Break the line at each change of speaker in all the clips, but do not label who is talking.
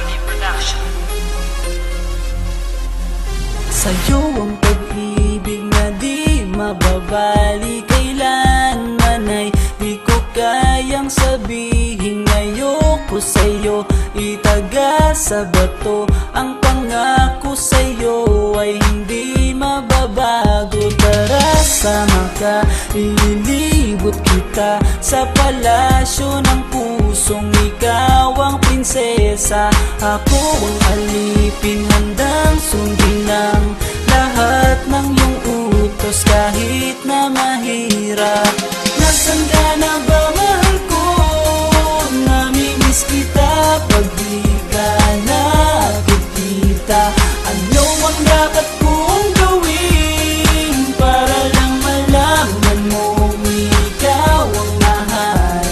Family Production.
Sa'yo ang pag-ibig na di mababali, kailanman ay di ko kayang sabihin. Ayoko sa'yo itaga sa bato, ang pangako sa'yo ay hindi mababago. Tara, sama ka, ililibot kita sa palasyo ng pusong ikaw ang prinsesa. Ako ang alipin, handang sundin ang lahat ng iyong utos kahit na mahirap. Nasaan ka na ba, mahal ko? Namimiss kita pag di ka nakikita. Ano ang dapat kong gawin para lang malaman mo ikaw ang mahal?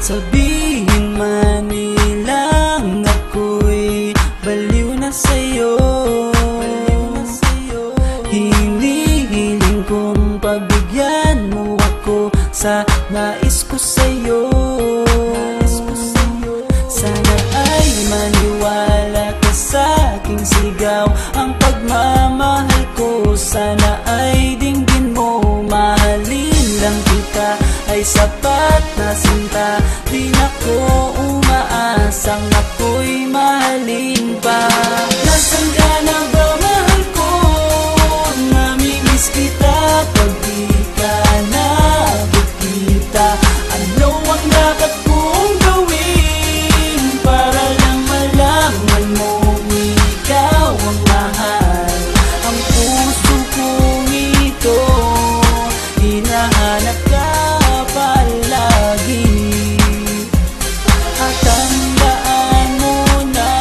Sabihin man nilang ako'y baliw na sa'yo, hinihiling kong pagbigyan mo ako sa nais ko sa'yo. Sana ay maniwala ka sa aking sigaw, ang pagmamahal ko sana ay dinggin mo. Mahalin lang kita ay sapat na sinta, di na ko umaasang ako'y mahalin pa. Nasaan ka na ba, mahal ko? Namimiss kita pag di ka nakikita. Ano ang dapat kong gawin para lang malaman mo ikaw ang mahal? Ang puso kong ito hinahanap ka palagi, at tandaan mo na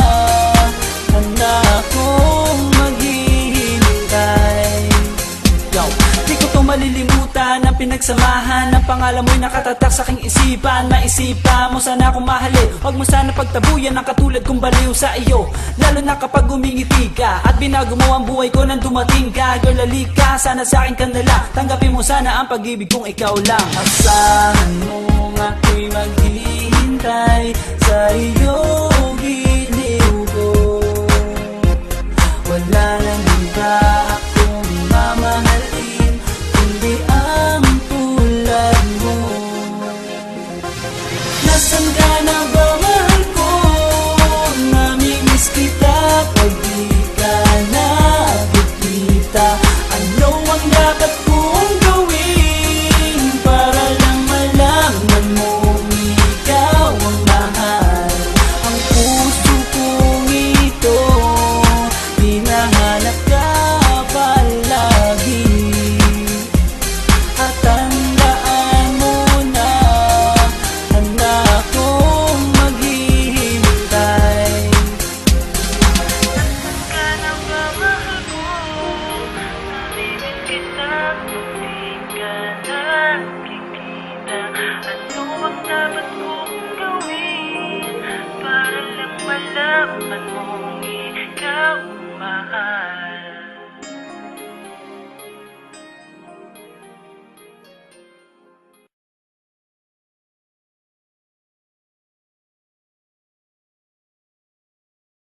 handa akong maghihintay. Yo, di ko to malilimutan ang pinagsamahan ng pangalan mo'y nakatatak sa aking isipan. Maisipan mo sana akong mahalin, huwag mo sana pagtabuyan ang katulad kong baliw sa iyo. Lalo na kapag umingiti ka at binago mo ang buhay ko nang dumating ka. Girl, halika, sana sa akin ka na lang, tanggapin mo sana ang pag-ibig kong ikaw lang. Asahan mo ako'y maghihintay sa iyong giliw ko, wala nang iba